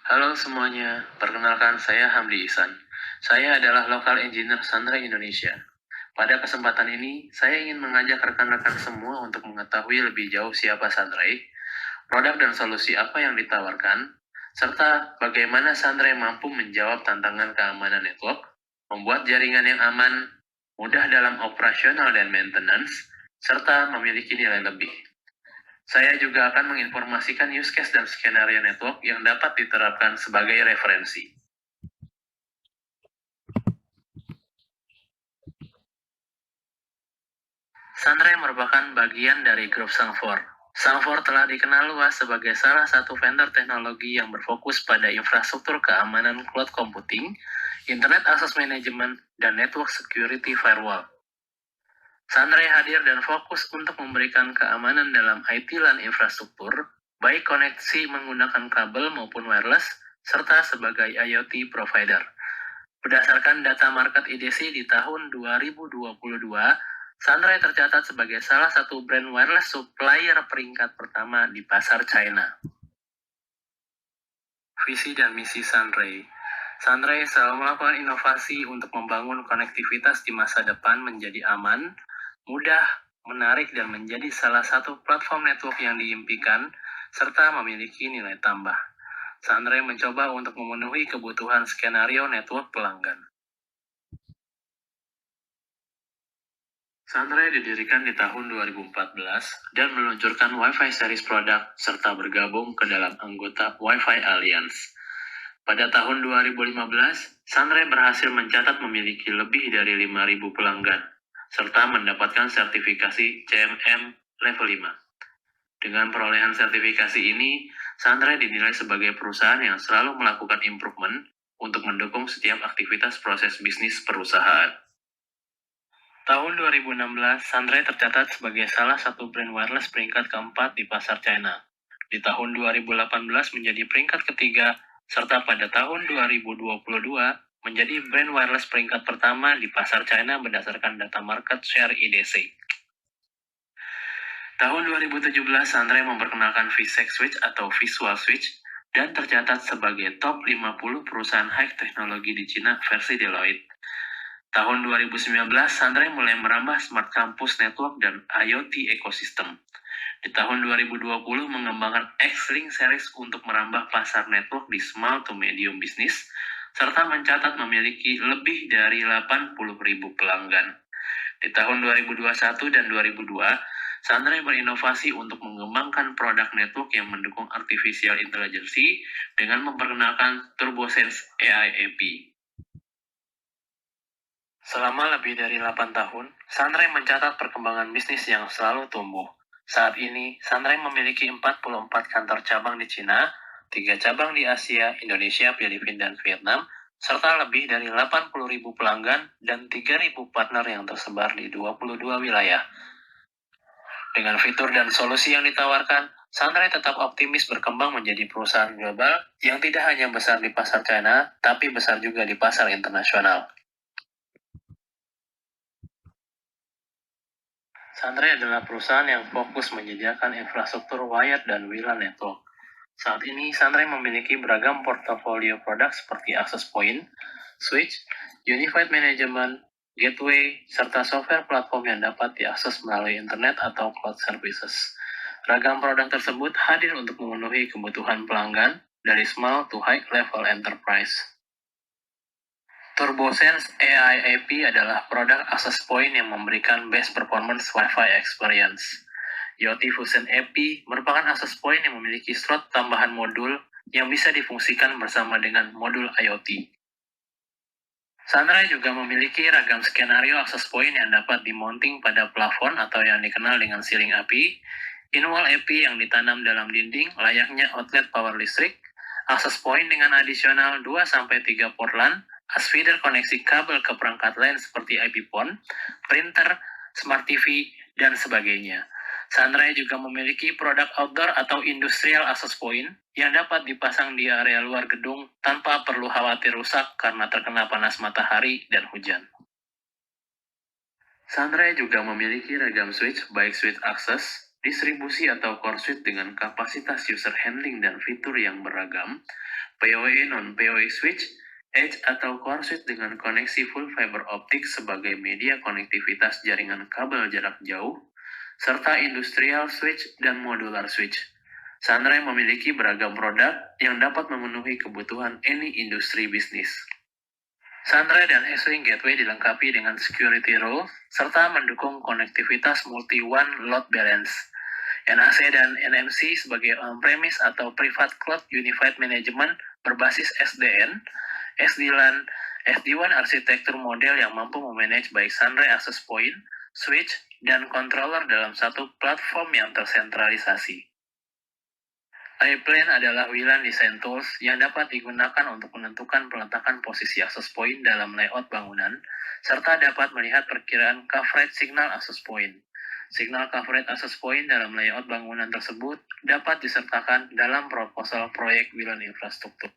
Halo semuanya, perkenalkan saya Hamdi Ihsan. Saya adalah Local Engineer Sunray Indonesia. Pada kesempatan ini, saya ingin mengajak rekan-rekan semua untuk mengetahui lebih jauh siapa Sunray, produk dan solusi apa yang ditawarkan, serta bagaimana Sunray mampu menjawab tantangan keamanan network, membuat jaringan yang aman, mudah dalam operasional dan maintenance, serta memiliki nilai lebih. Saya juga akan menginformasikan use case dan skenario network yang dapat diterapkan sebagai referensi. Sunray merupakan bagian dari grup Sangfor. Sangfor telah dikenal luas sebagai salah satu vendor teknologi yang berfokus pada infrastruktur keamanan cloud computing, internet access management, dan network security firewall. Sunray hadir dan fokus untuk memberikan keamanan dalam IT LAN infrastruktur, baik koneksi menggunakan kabel maupun wireless, serta sebagai IoT provider. Berdasarkan data market IDC di tahun 2022, Sunray tercatat sebagai salah satu brand wireless supplier peringkat pertama di pasar China. Visi dan misi Sunray. Sunray selalu melakukan inovasi untuk membangun konektivitas di masa depan menjadi aman, mudah, menarik, dan menjadi salah satu platform network yang diimpikan, serta memiliki nilai tambah. Sunray mencoba untuk memenuhi kebutuhan skenario network pelanggan. Sunray didirikan di tahun 2014 dan meluncurkan Wi-Fi series produk serta bergabung ke dalam anggota Wi-Fi Alliance. Pada tahun 2015, Sunray berhasil mencatat memiliki lebih dari 5.000 pelanggan, serta mendapatkan sertifikasi CMM level 5. Dengan perolehan sertifikasi ini, Sunray dinilai sebagai perusahaan yang selalu melakukan improvement untuk mendukung setiap aktivitas proses bisnis perusahaan. Tahun 2016, Sunray tercatat sebagai salah satu brand wireless peringkat keempat di pasar China. Di tahun 2018 menjadi peringkat ketiga, serta pada tahun 2022 menjadi brand wireless peringkat pertama di pasar China berdasarkan data market share IDC. Tahun 2017, Sunray memperkenalkan VSEC Switch atau Visual Switch dan tercatat sebagai top 50 perusahaan high teknologi di China versi Deloitte. Tahun 2019, Sunray mulai merambah Smart Campus Network dan IoT Ecosystem. Di tahun 2020, mengembangkan X-Link Series untuk merambah pasar network di small to medium business, serta mencatat memiliki lebih dari 80.000 pelanggan. Di tahun 2021 dan 2002, Sunray berinovasi untuk mengembangkan produk network yang mendukung artificial intelligence dengan memperkenalkan TurboSense AI AP. Selama lebih dari 8 tahun, Sunray mencatat perkembangan bisnis yang selalu tumbuh. Saat ini, Sunray memiliki 44 kantor cabang di Cina, 3 cabang di Asia, Indonesia, Filipina, dan Vietnam, serta lebih dari 80.000 pelanggan dan 3.000 partner yang tersebar di 22 wilayah. Dengan fitur dan solusi yang ditawarkan, Sunray tetap optimis berkembang menjadi perusahaan global yang tidak hanya besar di pasar China, tapi besar juga di pasar internasional. Sunray adalah perusahaan yang fokus menyediakan infrastruktur wired dan WLAN network. Saat ini, Sunray memiliki beragam portofolio produk seperti access point, switch, unified management, gateway, serta software platform yang dapat diakses melalui internet atau cloud services. Ragam produk tersebut hadir untuk memenuhi kebutuhan pelanggan dari small to high level enterprise. TurboSense AI AP adalah produk access point yang memberikan best performance Wi-Fi experience. IoT Fusion AP merupakan access point yang memiliki slot tambahan modul yang bisa difungsikan bersama dengan modul IoT. Sunray juga memiliki ragam skenario access point yang dapat dimounting pada plafon atau yang dikenal dengan ceiling AP, in-wall AP yang ditanam dalam dinding layaknya outlet power listrik, access point dengan adisional 2-3 port LAN, as feeder koneksi kabel ke perangkat lain seperti IP PON, printer, smart TV, dan sebagainya. Sunray juga memiliki produk outdoor atau industrial access point yang dapat dipasang di area luar gedung tanpa perlu khawatir rusak karena terkena panas matahari dan hujan. Sunray juga memiliki ragam switch, baik switch access, distribusi atau core switch dengan kapasitas user handling dan fitur yang beragam, PoE non-PoE switch, edge atau core switch dengan koneksi full fiber optik sebagai media konektivitas jaringan kabel jarak jauh, serta industrial switch dan modular switch. Sunray memiliki beragam produk yang dapat memenuhi kebutuhan any industri bisnis. Sunray dan S-Link Gateway dilengkapi dengan security role, serta mendukung konektivitas multi-one load balance. NAC dan NMC sebagai on-premise atau Private Cloud Unified Management berbasis SDN, SD-LAN, SD-WAN arsitektur model yang mampu memanage baik Sunray access point, switch, dan controller dalam satu platform yang tersentralisasi. iPlane adalah WLAN design tools yang dapat digunakan untuk menentukan peletakan posisi access point dalam layout bangunan, serta dapat melihat perkiraan coverage signal access point. Signal coverage access point dalam layout bangunan tersebut dapat disertakan dalam proposal proyek WLAN infrastruktur.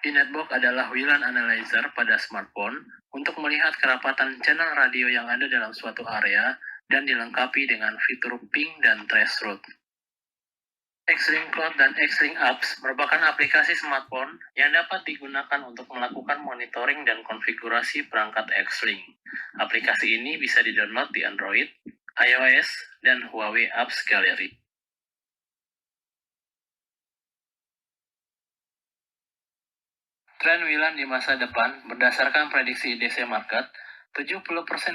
iNetbox adalah WLAN analyzer pada smartphone untuk melihat kerapatan channel radio yang ada dalam suatu area dan dilengkapi dengan fitur ping dan traceroute. Xlink Cloud dan Xlink Apps merupakan aplikasi smartphone yang dapat digunakan untuk melakukan monitoring dan konfigurasi perangkat Xlink. Aplikasi ini bisa di-download di Android, iOS, dan Huawei Apps Gallery. Tren WLAN di masa depan berdasarkan prediksi IDC Market, 70%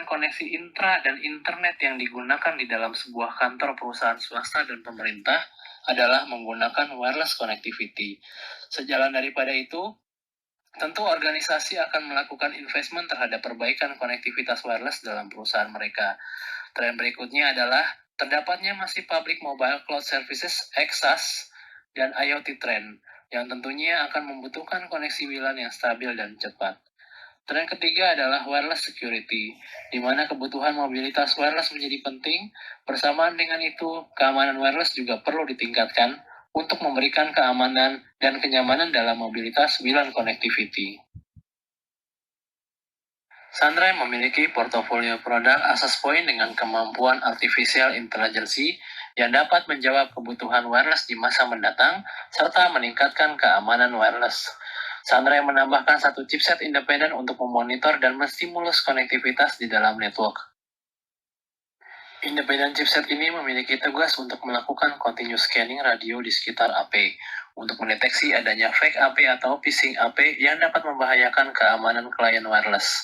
koneksi intra dan internet yang digunakan di dalam sebuah kantor perusahaan swasta dan pemerintah adalah menggunakan wireless connectivity. Sejalan daripada itu, tentu organisasi akan melakukan investment terhadap perbaikan konektivitas wireless dalam perusahaan mereka. Tren berikutnya adalah terdapatnya masih public mobile cloud services (XaaS) dan IoT trend, yang tentunya akan membutuhkan koneksi WLAN yang stabil dan cepat. Tren ketiga adalah wireless security, di mana kebutuhan mobilitas wireless menjadi penting. Bersamaan dengan itu, keamanan wireless juga perlu ditingkatkan untuk memberikan keamanan dan kenyamanan dalam mobilitas WLAN connectivity. Sunray memiliki portofolio produk access point dengan kemampuan artificial intelligence yang dapat menjawab kebutuhan wireless di masa mendatang, serta meningkatkan keamanan wireless. Sunray menambahkan satu chipset independen untuk memonitor dan menstimulus konektivitas di dalam network. Independent chipset ini memiliki tugas untuk melakukan continuous scanning radio di sekitar AP, untuk mendeteksi adanya fake AP atau phishing AP yang dapat membahayakan keamanan klien wireless.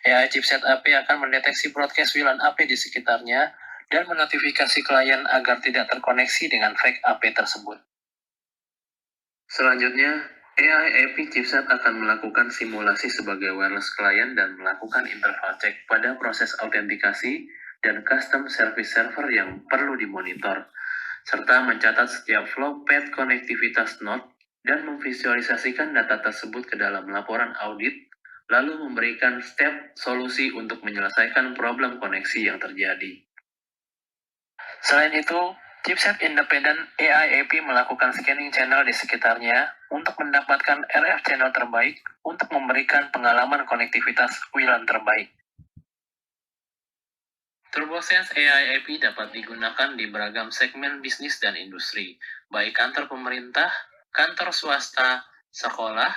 AI chipset AP akan mendeteksi broadcast WLAN AP di sekitarnya dan menotifikasi klien agar tidak terkoneksi dengan fake AP tersebut. Selanjutnya, AI AP chipset akan melakukan simulasi sebagai wireless client dan melakukan interval check pada proses autentikasi dan custom service server yang perlu dimonitor, serta mencatat setiap flow path konektivitas node dan memvisualisasikan data tersebut ke dalam laporan audit, lalu memberikan step solusi untuk menyelesaikan problem koneksi yang terjadi. Selain itu, chipset independent AI AP melakukan scanning channel di sekitarnya untuk mendapatkan RF channel terbaik untuk memberikan pengalaman konektivitas WLAN terbaik. TurboSense AI AP dapat digunakan di beragam segmen bisnis dan industri, baik kantor pemerintah, kantor swasta, sekolah,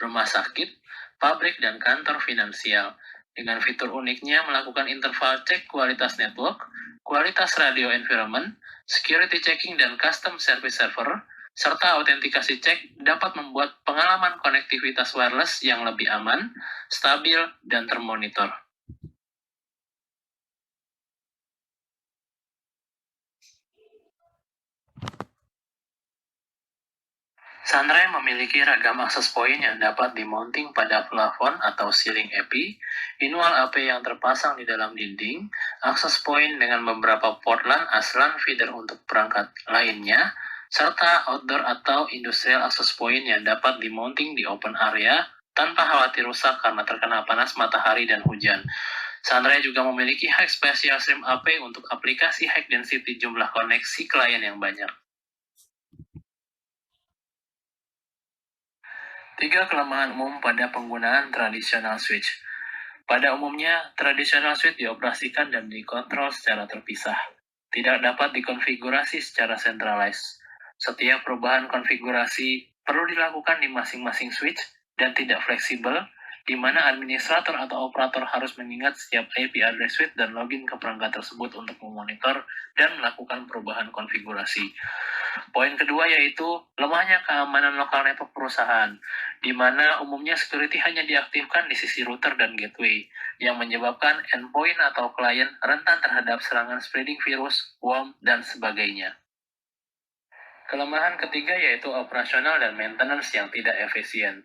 rumah sakit, pabrik, dan kantor finansial. Dengan fitur uniknya melakukan interval cek kualitas network, kualitas radio environment, security checking dan custom service server, serta autentikasi cek dapat membuat pengalaman konektivitas wireless yang lebih aman, stabil, dan termonitor. Sunray memiliki ragam access point yang dapat dimounting pada plafon atau ceiling AP, inwall AP yang terpasang di dalam dinding, access point dengan beberapa port LAN aslan feeder untuk perangkat lainnya, serta outdoor atau industrial access point yang dapat dimounting di open area tanpa khawatir rusak karena terkena panas matahari dan hujan. Sunray juga memiliki high special stream AP untuk aplikasi high density jumlah koneksi klien yang banyak. 3 kelemahan umum pada penggunaan tradisional switch. Pada umumnya, tradisional switch dioperasikan dan dikontrol secara terpisah. Tidak dapat dikonfigurasi secara centralized. Setiap perubahan konfigurasi perlu dilakukan di masing-masing switch dan tidak fleksibel, di mana administrator atau operator harus mengingat setiap IP address switch dan login ke perangkat tersebut untuk memonitor dan melakukan perubahan konfigurasi. Poin kedua yaitu lemahnya keamanan lokal network perusahaan, di mana umumnya security hanya diaktifkan di sisi router dan gateway, yang menyebabkan endpoint atau klien rentan terhadap serangan spreading virus, worm, dan sebagainya. Kelemahan ketiga yaitu operasional dan maintenance yang tidak efisien.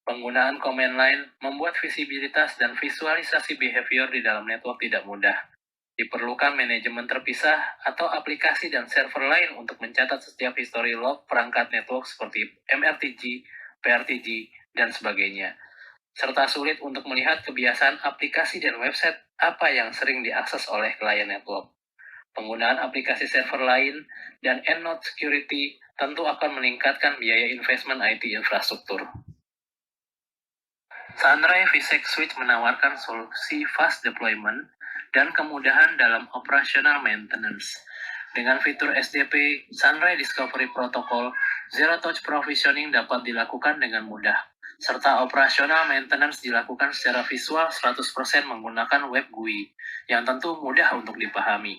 Penggunaan command line membuat visibilitas dan visualisasi behavior di dalam network tidak mudah. Diperlukan manajemen terpisah atau aplikasi dan server lain untuk mencatat setiap history log perangkat network seperti MRTG, PRTG, dan sebagainya. Serta sulit untuk melihat kebiasaan aplikasi dan website apa yang sering diakses oleh klien network. Penggunaan aplikasi server lain dan end-node security tentu akan meningkatkan biaya investment IT infrastruktur. Sunray vSec Switch menawarkan solusi fast deployment dan kemudahan dalam operational maintenance. Dengan fitur SDP, Sunray Discovery Protocol, Zero Touch Provisioning dapat dilakukan dengan mudah, serta operational maintenance dilakukan secara visual 100% menggunakan web GUI, yang tentu mudah untuk dipahami.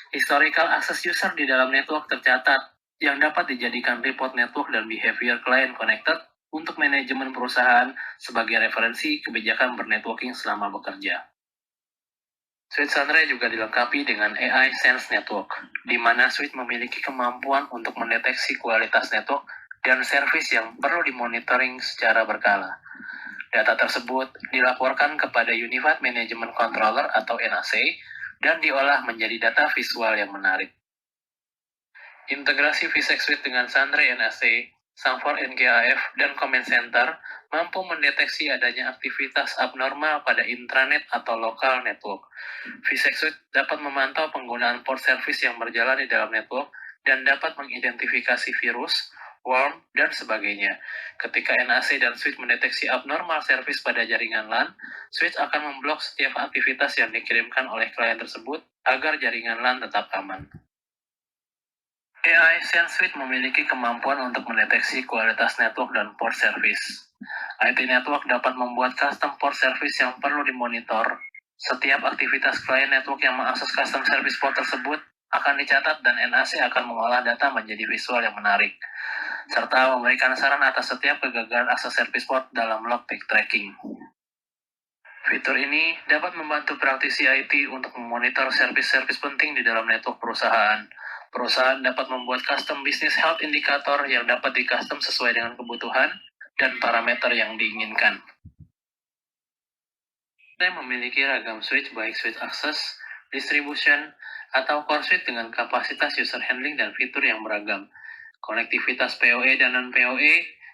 Historical access user di dalam network tercatat, yang dapat dijadikan report network dan behavior client connected untuk manajemen perusahaan sebagai referensi kebijakan bernetworking selama bekerja. Suite Sunray juga dilengkapi dengan AI Sense Network, di mana Suite memiliki kemampuan untuk mendeteksi kualitas network dan servis yang perlu dimonitoring secara berkala. Data tersebut dilaporkan kepada Unified Management Controller atau NAC dan diolah menjadi data visual yang menarik. Integrasi vSec Suite dengan Sunray NAC, Sanfor NGAF, dan Command Center mampu mendeteksi adanya aktivitas abnormal pada intranet atau lokal network. vSec Suite dapat memantau penggunaan port service yang berjalan di dalam network dan dapat mengidentifikasi virus, worm, dan sebagainya. Ketika NAC dan Switch mendeteksi abnormal service pada jaringan LAN, Switch akan memblok setiap aktivitas yang dikirimkan oleh klien tersebut agar jaringan LAN tetap aman. AI Sense Suite memiliki kemampuan untuk mendeteksi kualitas network dan port service. IT Network dapat membuat custom port service yang perlu dimonitor. Setiap aktivitas klien network yang mengakses custom service port tersebut akan dicatat dan NAC akan mengolah data menjadi visual yang menarik, serta memberikan saran atas setiap kegagalan akses service port dalam log tracking. Fitur ini dapat membantu praktisi IT untuk memonitor service-service penting di dalam network perusahaan. Perusahaan dapat membuat custom business health indicator yang dapat di-custom sesuai dengan kebutuhan dan parameter yang diinginkan. Kita memiliki ragam switch baik switch access, distribution, atau core switch dengan kapasitas user handling dan fitur yang beragam. Konektivitas PoE dan non-PoE,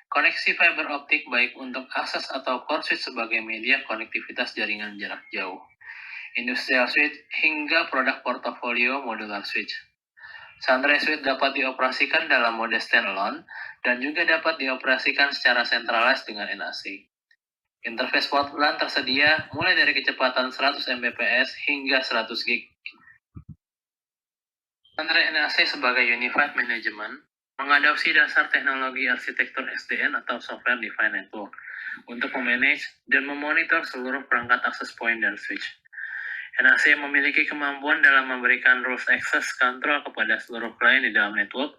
koneksi fiber optik baik untuk akses atau core switch sebagai media konektivitas jaringan jarak jauh. Industrial switch hingga produk portofolio modular switch. Sunray Suite dapat dioperasikan dalam mode standalone dan juga dapat dioperasikan secara centralized dengan NAC. Interface port LAN tersedia mulai dari kecepatan 100 Mbps hingga 100 GB. Sunray NAC sebagai Unified Management mengadopsi dasar teknologi arsitektur SDN atau Software Defined Network untuk memanage dan memonitor seluruh perangkat access point dan switch. NAC memiliki kemampuan dalam memberikan rules access control kepada seluruh klien di dalam network,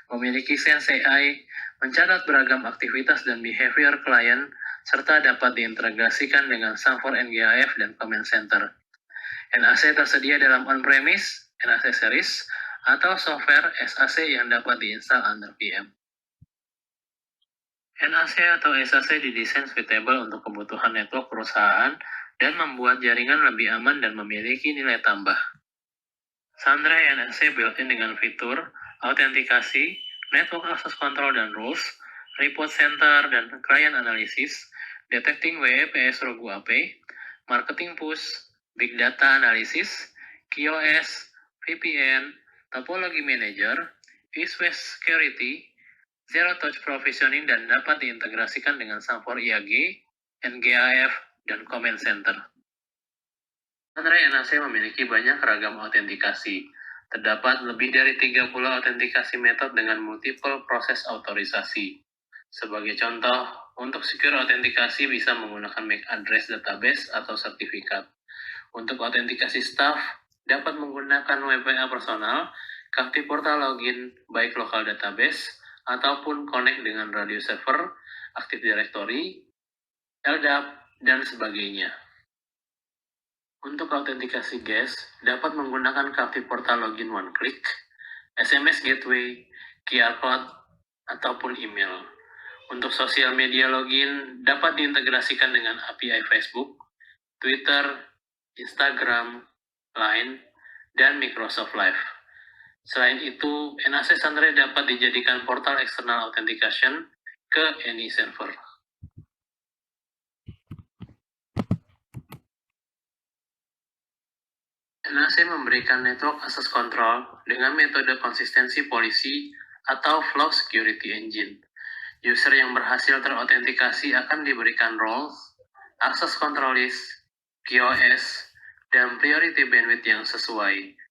memiliki Sense AI, mencatat beragam aktivitas dan behavior klien, serta dapat diintegrasikan dengan Sanfor NGAF dan Command Center. NAC tersedia dalam on-premise, NAC Series, atau software SAC yang dapat diinstal under VM. NAC atau SAC didesain suitable untuk kebutuhan network perusahaan dan membuat jaringan lebih aman dan memiliki nilai tambah. Sunray NAC built-in dengan fitur autentikasi, network access control dan rules, report center dan client analysis, detecting WEPS rogue AP, marketing push, big data analysis, QoS, VPN, topology manager, east-west security, zero touch provisioning dan dapat diintegrasikan dengan Sanfor IAG, NGAF, dan Command Center. Sunray NAC memiliki banyak ragam autentikasi. Terdapat lebih dari 30 autentikasi metode dengan multiple proses autorisasi. Sebagai contoh, untuk secure autentikasi bisa menggunakan MAC address database atau sertifikat. Untuk autentikasi staff, dapat menggunakan WPA personal, Kafti Portal Login, baik lokal database, ataupun connect dengan radio server, Active Directory, LDAP, dan sebagainya. Untuk autentikasi guest, dapat menggunakan Kafti Portal Login One Click, SMS Gateway, QR Code, ataupun email. Untuk sosial media login, dapat diintegrasikan dengan API Facebook, Twitter, Instagram, Line, dan Microsoft Live. Selain itu, NAC Sunray dapat dijadikan portal external authentication ke any server. NAC memberikan network access control dengan metode konsistensi polisi atau Flow Security Engine. User yang berhasil terautentikasi akan diberikan roles, access control list, QoS, dan priority bandwidth yang sesuai.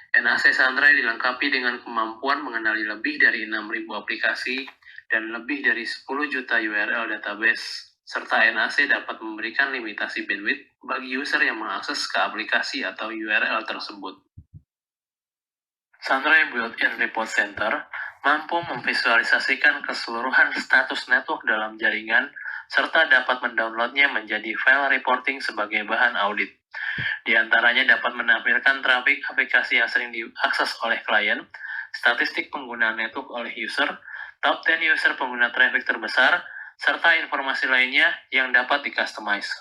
NAC Sunray dilengkapi dengan kemampuan mengenali lebih dari 6.000 aplikasi dan lebih dari 10 juta URL database, serta NAC dapat memberikan limitasi bandwidth bagi user yang mengakses ke aplikasi atau URL tersebut. Sunray Built-in Report Center mampu memvisualisasikan keseluruhan status network dalam jaringan, serta dapat mendownloadnya menjadi file reporting sebagai bahan audit. Di antaranya dapat menampilkan trafik aplikasi yang sering diakses oleh klien, statistik penggunaan network oleh user, top 10 user pengguna traffic terbesar, serta informasi lainnya yang dapat di-customize.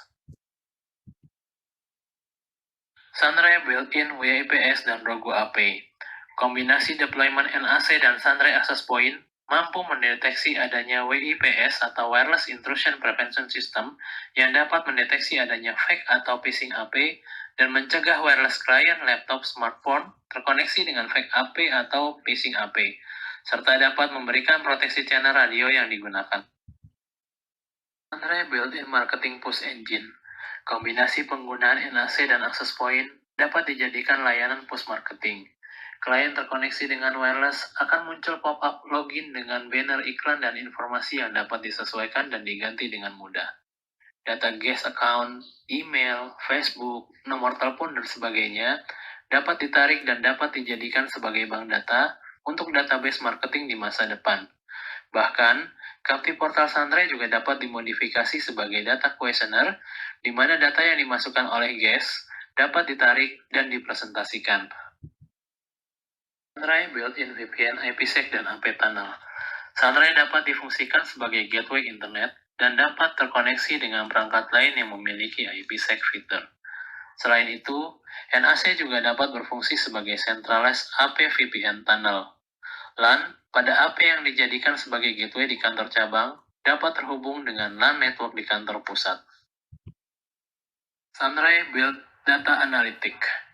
Sunray Built-in WIPS dan Rogo AP. Kombinasi deployment NAC dan Sunray Access Point mampu mendeteksi adanya WIPS atau Wireless Intrusion Prevention System yang dapat mendeteksi adanya fake atau phishing AP dan mencegah wireless client laptop smartphone terkoneksi dengan fake AP atau phishing AP, serta dapat memberikan proteksi channel radio yang digunakan. Sunray Built-in Marketing Push Engine. Kombinasi penggunaan NAC dan Access Point dapat dijadikan layanan push marketing. Klien terkoneksi dengan wireless akan muncul pop-up login dengan banner iklan dan informasi yang dapat disesuaikan dan diganti dengan mudah. Data guest account, email, Facebook, nomor telepon, dan sebagainya dapat ditarik dan dapat dijadikan sebagai bank data untuk database marketing di masa depan. Bahkan, Kafti Portal Sunray juga dapat dimodifikasi sebagai data questionnaire, di mana data yang dimasukkan oleh guest dapat ditarik dan dipresentasikan. Sunray Built-in VPN IPsec dan AP Tunnel. Sunray dapat difungsikan sebagai gateway internet dan dapat terkoneksi dengan perangkat lain yang memiliki IPsec fitur. Selain itu, NAC juga dapat berfungsi sebagai centralized AP VPN tunnel. LAN pada AP yang dijadikan sebagai gateway di kantor cabang dapat terhubung dengan LAN network di kantor pusat. Sunray Built Data Analytic.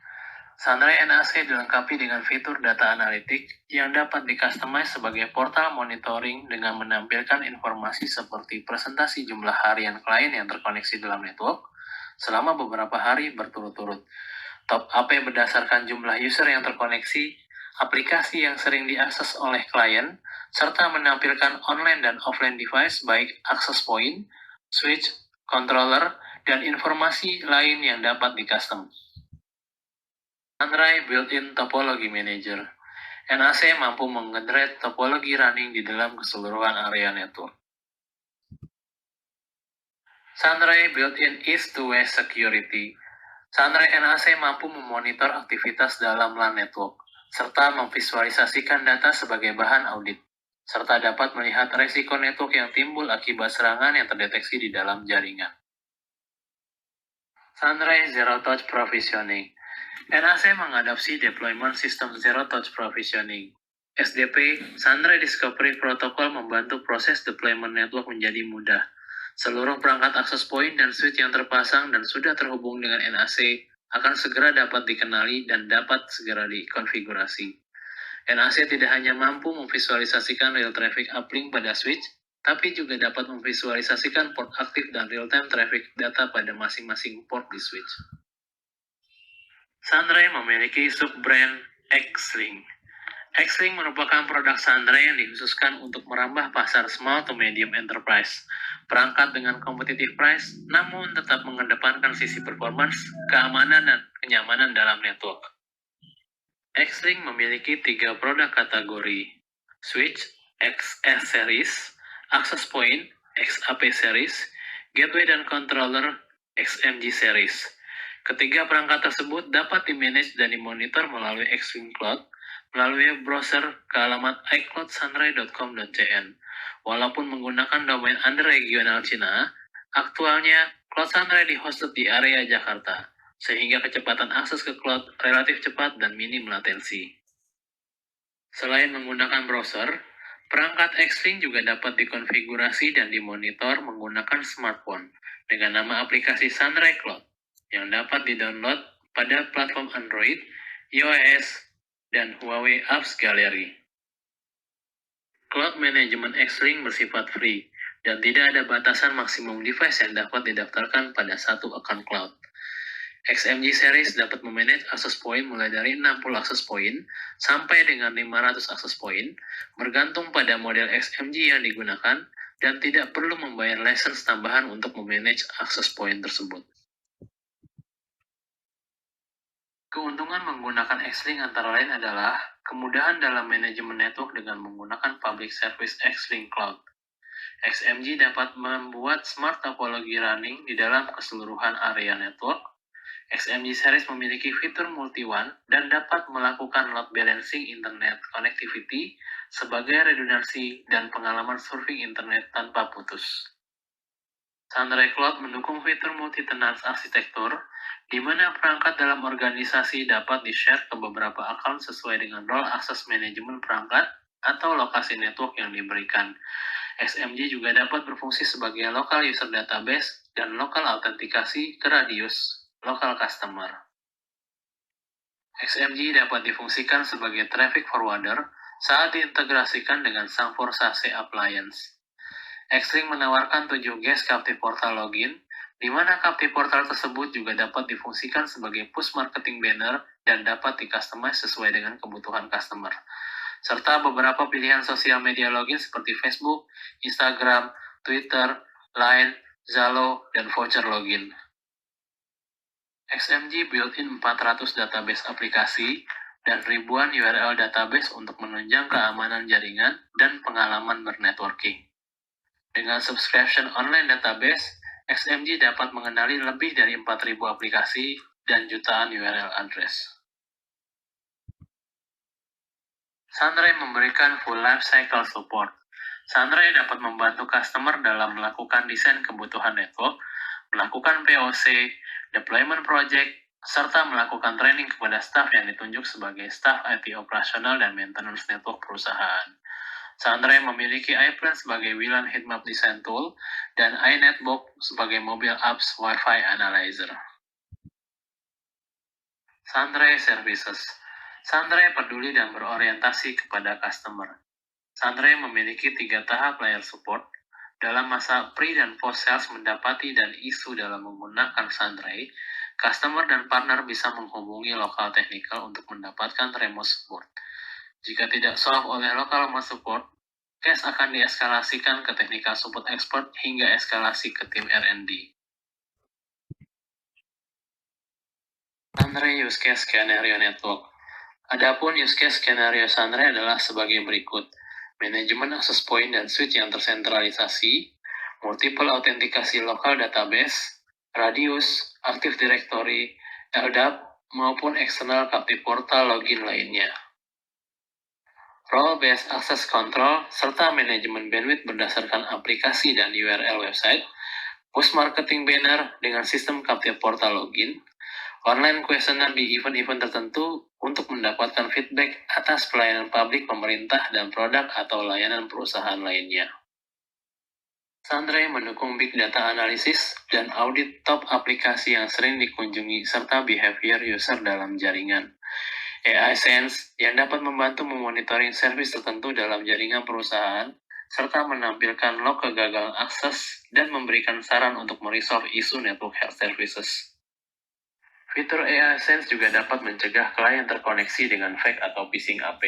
Sunray NAC dilengkapi dengan fitur data analitik yang dapat di-customize sebagai portal monitoring dengan menampilkan informasi seperti presentasi jumlah harian klien yang terkoneksi dalam network selama beberapa hari berturut-turut, top AP berdasarkan jumlah user yang terkoneksi, aplikasi yang sering diakses oleh klien, serta menampilkan online dan offline device baik access point, switch, controller, dan informasi lain yang dapat di-custom. Sunray Built-in Topology Manager. NAC mampu menge-generate topologi running di dalam keseluruhan area network. Sunray Built-in East-to-West Security. Sunray NAC mampu memonitor aktivitas dalam LAN network, serta memvisualisasikan data sebagai bahan audit, serta dapat melihat resiko network yang timbul akibat serangan yang terdeteksi di dalam jaringan. Sunray Zero Touch Provisioning. NAC mengadopsi Deployment System Zero Touch Provisioning. SDP, Sunray Discovery Protocol membantu proses deployment network menjadi mudah. Seluruh perangkat access point dan switch yang terpasang dan sudah terhubung dengan NAC akan segera dapat dikenali dan dapat segera dikonfigurasi. NAC tidak hanya mampu memvisualisasikan real traffic uplink pada switch, tapi juga dapat memvisualisasikan port aktif dan real-time traffic data pada masing-masing port di switch. Sunray memiliki sub-brand X-Link. Xlink merupakan produk Sunray yang dikhususkan untuk merambah pasar small to medium enterprise. Perangkat dengan competitive price, namun tetap mengedepankan sisi performance, keamanan, dan kenyamanan dalam network. Xlink memiliki 3 produk kategori: Switch, XS Series, Access Point, XAP Series, Gateway dan Controller, XMG Series. Ketiga perangkat tersebut dapat dimanage dan dimonitor melalui Xlink Cloud, melalui browser ke alamat iCloudSunray.com.cn. Walaupun menggunakan domain under regional Cina, aktualnya Cloud Sunray dihosted di area Jakarta, sehingga kecepatan akses ke cloud relatif cepat dan minim latensi. Selain menggunakan browser, perangkat Xlink juga dapat dikonfigurasi dan dimonitor menggunakan smartphone dengan nama aplikasi Sunray Cloud yang dapat di-download pada platform Android, iOS, dan Huawei Apps Gallery. Cloud Management Xlink bersifat free dan tidak ada batasan maksimum device yang dapat didaftarkan pada satu akun cloud. XMG Series dapat memanage access point mulai dari 60 access point sampai dengan 500 access point, bergantung pada model XMG yang digunakan dan tidak perlu membayar license tambahan untuk memanage access point tersebut. Keuntungan menggunakan Xlink antara lain adalah kemudahan dalam manajemen network dengan menggunakan public service Xlink Cloud. XMG dapat membuat smart topology running di dalam keseluruhan area network. XMG Series memiliki fitur multi-WAN dan dapat melakukan load balancing internet connectivity sebagai redundansi dan pengalaman surfing internet tanpa putus. Sunray Cloud mendukung fitur multi-tenant arsitektur, di mana perangkat dalam organisasi dapat di-share ke beberapa account sesuai dengan role access manajemen perangkat atau lokasi network yang diberikan. XMG juga dapat berfungsi sebagai local user database dan lokal autentikasi ke radius local customer. XMG dapat difungsikan sebagai traffic forwarder saat diintegrasikan dengan Sang4 SASE appliance. Xlink menawarkan 7 guest captive portal login, di mana captive portal tersebut juga dapat difungsikan sebagai push marketing banner dan dapat di-customize sesuai dengan kebutuhan customer, serta beberapa pilihan sosial media login seperti Facebook, Instagram, Twitter, Line, Zalo, dan voucher login. XMG built-in 400 database aplikasi dan ribuan URL database untuk menunjang keamanan jaringan dan pengalaman bernetworking. Dengan subscription online database, XMG dapat mengenali lebih dari 4.000 aplikasi dan jutaan URL address. Sunray memberikan full life cycle support. Sunray dapat membantu customer dalam melakukan desain kebutuhan network, melakukan POC, deployment project, serta melakukan training kepada staf yang ditunjuk sebagai staf IT operasional dan maintenance network perusahaan. Sunray memiliki iPlan sebagai WLAN heatmap design tool dan iNetbox sebagai mobile apps Wi-Fi analyzer. Sunray Services. Sunray peduli dan berorientasi kepada customer. Sunray memiliki 3 tahap layer support. Dalam masa pre dan post sales mendapati dan isu dalam menggunakan Sunray, customer dan partner bisa menghubungi lokal technical untuk mendapatkan remote support. Jika tidak solve oleh local support, case akan dieskalasikan ke technical support expert hingga eskalasi ke tim R&D. Sunray Use Case Scenario Network. Adapun use case skenario Sunray adalah sebagai berikut: manajemen access point dan switch yang tersentralisasi, multiple autentikasi lokal database, radius, Active Directory, LDAP, maupun eksternal captive portal login lainnya. Role-based access control, serta manajemen bandwidth berdasarkan aplikasi dan URL website, push marketing banner dengan sistem captive portal login, online questionnaire di event-event tertentu untuk mendapatkan feedback atas pelayanan publik pemerintah dan produk atau layanan perusahaan lainnya. Sunray mendukung big data analysis dan audit top aplikasi yang sering dikunjungi serta behavior user dalam jaringan. AI Sense yang dapat membantu memonitoring service tertentu dalam jaringan perusahaan, serta menampilkan log kegagalan akses dan memberikan saran untuk meresolve isu network health services. Fitur AI Sense juga dapat mencegah klien terkoneksi dengan fake atau phishing AP,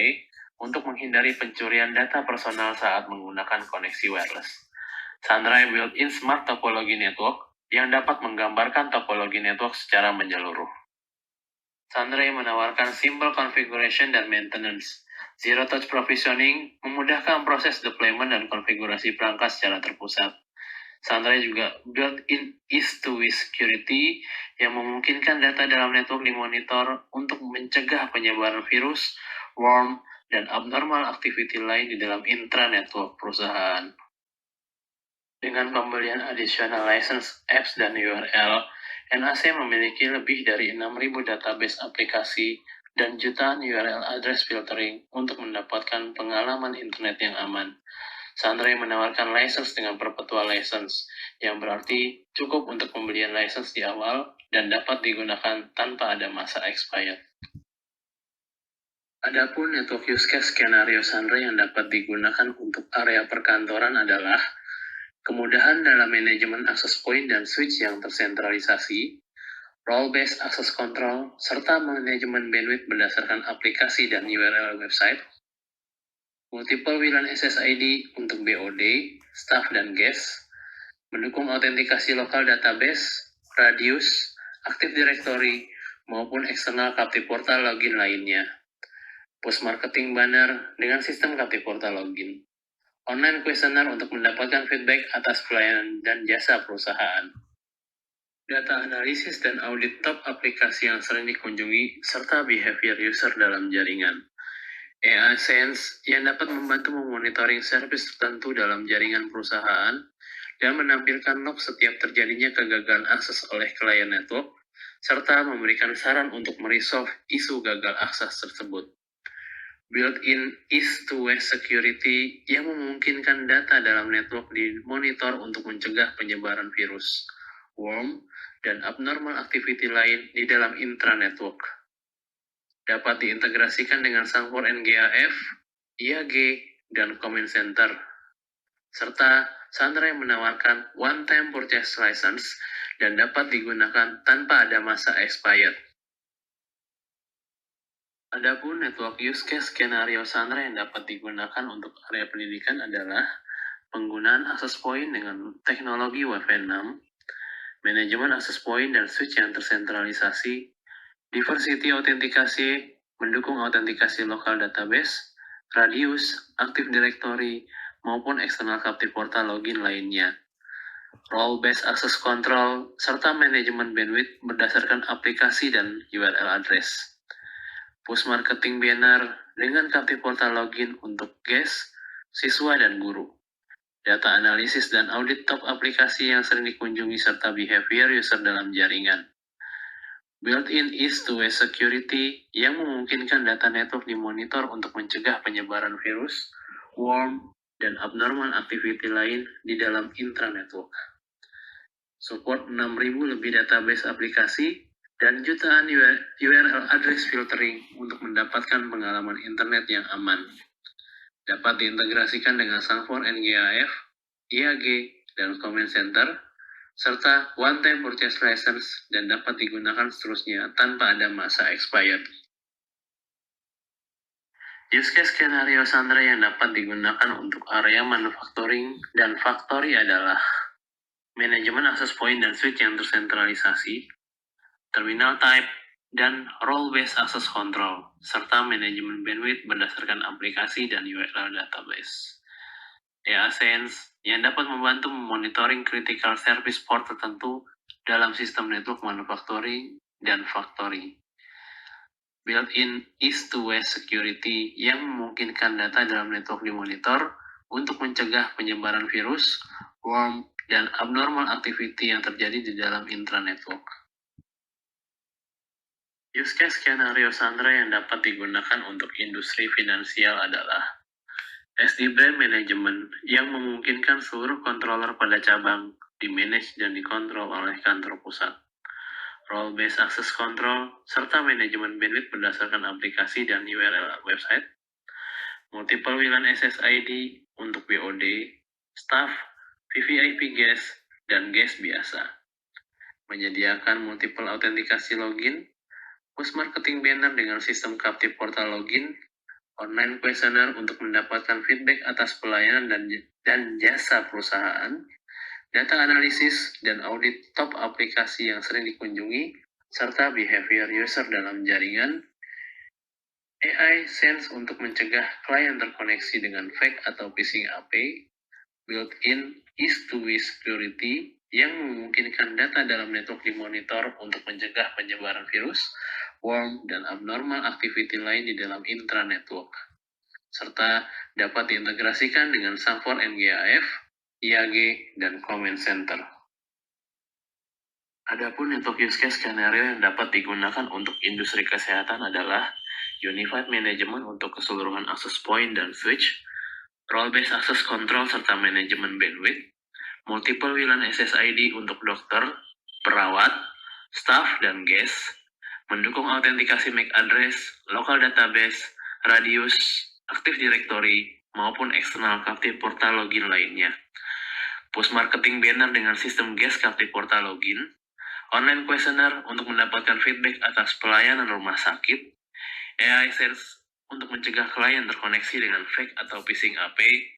untuk menghindari pencurian data personal saat menggunakan koneksi wireless. Sunray built-in Smart Topology Network yang dapat menggambarkan topologi network secara menyeluruh. Sunray menawarkan simple configuration dan maintenance. Zero Touch Provisioning memudahkan proses deployment dan konfigurasi perangkat secara terpusat. Sunray juga built-in East-to-West Security yang memungkinkan data dalam network dimonitor untuk mencegah penyebaran virus, worm, dan abnormal activity lain di dalam intra-network perusahaan. Dengan pembelian additional license apps dan URL, NAC memiliki lebih dari 6.000 database aplikasi dan jutaan URL address filtering untuk mendapatkan pengalaman internet yang aman. Sunray menawarkan license dengan perpetual license, yang berarti cukup untuk pembelian license di awal dan dapat digunakan tanpa ada masa expired. Adapun network use case skenario Sunray yang dapat digunakan untuk area perkantoran adalah kemudahan dalam manajemen access point dan switch yang tersentralisasi, role-based access control, serta manajemen bandwidth berdasarkan aplikasi dan URL website, multiple WLAN SSID untuk BOD, staff dan guest, mendukung autentikasi lokal database, radius, Active Directory, maupun eksternal Captive Portal login lainnya, push marketing banner dengan sistem Captive Portal login, online questionnaire untuk mendapatkan feedback atas pelayanan dan jasa perusahaan, data analisis dan audit top aplikasi yang sering dikunjungi, serta behavior user dalam jaringan. AI Sense yang dapat membantu memonitoring service tertentu dalam jaringan perusahaan dan menampilkan log setiap terjadinya kegagalan akses oleh klien network, serta memberikan saran untuk meresolve isu gagal akses tersebut. Built-in East-to-West Security yang memungkinkan data dalam network dimonitor untuk mencegah penyebaran virus, worm, dan abnormal activity lain di dalam intra-network. Dapat diintegrasikan dengan Sanfor NGAF, IAG, dan Command Center. Serta Sunray menawarkan one-time purchase license dan dapat digunakan tanpa ada masa expired. Adapun network use case skenario Sunray yang dapat digunakan untuk area pendidikan adalah penggunaan access point dengan teknologi Wi-Fi 6, manajemen access point dan switch yang tersentralisasi, diversity autentikasi, mendukung autentikasi lokal database, radius, Active Directory, maupun eksternal Captive Portal login lainnya, role-based access control, serta manajemen bandwidth berdasarkan aplikasi dan URL address. Push marketing banner dengan Captive Portal login untuk guest, siswa, dan guru. Data analisis dan audit top aplikasi yang sering dikunjungi serta behavior user dalam jaringan. Built-in East-to-West Security yang memungkinkan data network dimonitor untuk mencegah penyebaran virus, worm, dan abnormal activity lain di dalam intra-network. Support 6.000 lebih database aplikasi dan jutaan URL address filtering untuk mendapatkan pengalaman internet yang aman. Dapat diintegrasikan dengan Sanfor NGAF, IAG, dan Command Center, serta one-time purchase license dan dapat digunakan seterusnya tanpa ada masa expired. Use case skenario Sunray yang dapat digunakan untuk area manufacturing dan factory adalah manajemen access point dan switch yang tersentralisasi, terminal type, dan role-based access control, serta manajemen bandwidth berdasarkan aplikasi dan URL database. AI Sense yang dapat membantu memonitoring critical service port tertentu dalam sistem network manufacturing dan factory. Built-in East-to-West Security yang memungkinkan data dalam network dimonitor untuk mencegah penyebaran virus, worm, dan abnormal activity yang terjadi di dalam intra-network. Use case skenario Sunray yang dapat digunakan untuk industri finansial adalah SD Brand Management yang memungkinkan seluruh controller pada cabang dimanage dan dikontrol oleh kantor pusat, role-based access control, serta manajemen bandwidth berdasarkan aplikasi dan URL website, multiple WLAN SSID untuk BOD, staff, VVIP guest, dan guest biasa, menyediakan multiple autentikasi login, push marketing banner dengan sistem Captive Portal login, online questionnaire untuk mendapatkan feedback atas pelayanan dan jasa perusahaan, data analisis dan audit top aplikasi yang sering dikunjungi, serta behavior user dalam jaringan, AI Sense untuk mencegah klien terkoneksi dengan fake atau phishing API, built-in is-to-is security yang memungkinkan data dalam network dimonitor untuk mencegah penyebaran virus, worm, dan abnormal activity lain di dalam intra-network, serta dapat diintegrasikan dengan Sanfor NGAF, IAG, dan Command Center. Adapun network use case skenario yang dapat digunakan untuk industri kesehatan adalah Unified Management untuk keseluruhan access point dan switch, role-based access control serta manajemen bandwidth, multiple WLAN SSID untuk dokter, perawat, staff, dan guest, mendukung autentikasi MAC address, local database, radius, Active Directory, maupun eksternal Captive Portal login lainnya. Push marketing banner dengan sistem guest Captive Portal login, online questionnaire untuk mendapatkan feedback atas pelayanan rumah sakit, AI Search untuk mencegah klien terkoneksi dengan fake atau phishing API,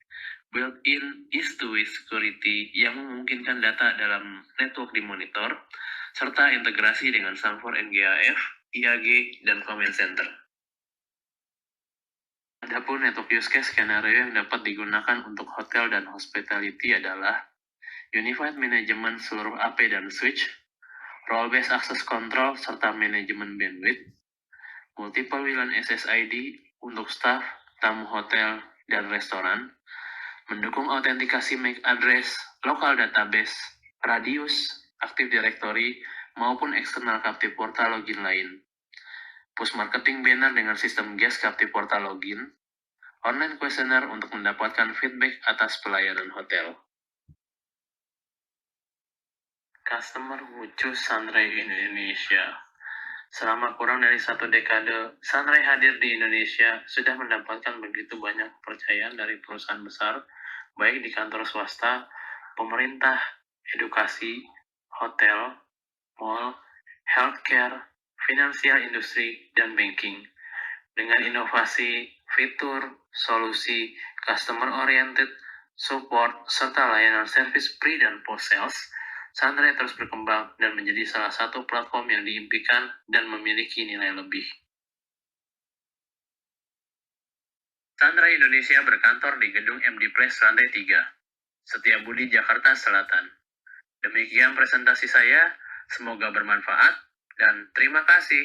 built-in is-to-is security yang memungkinkan data dalam network dimonitor, serta integrasi dengan Sanfor NGAF, IAG, dan Command Center. Adapun network use case skenario yang dapat digunakan untuk hotel dan hospitality adalah Unified Management seluruh AP dan switch, role-based access control serta manajemen bandwidth, multiple WLAN SSID untuk staff, tamu hotel, dan restoran, mendukung autentikasi MAC address, local database, radius, Active Directory, maupun eksternal Captive Portal login lain. Push marketing banner dengan sistem guest Captive Portal login, online questionnaire untuk mendapatkan feedback atas pelayanan hotel. Customer who choose Sunray in Indonesia. Selama kurang dari 1 dekade, Sunray hadir di Indonesia sudah mendapatkan begitu banyak kepercayaan dari perusahaan besar, baik di kantor swasta, pemerintah, edukasi, hotel, mall, healthcare, finansial industri, dan banking. Dengan inovasi, fitur, solusi, customer-oriented, support, serta layanan service pre dan post-sales, Sunray terus berkembang dan menjadi salah satu platform yang diimpikan dan memiliki nilai lebih. Sunray Indonesia berkantor di Gedung MD Press lantai 3, Setiabudi, Jakarta Selatan. Demikian presentasi saya, semoga bermanfaat, dan terima kasih.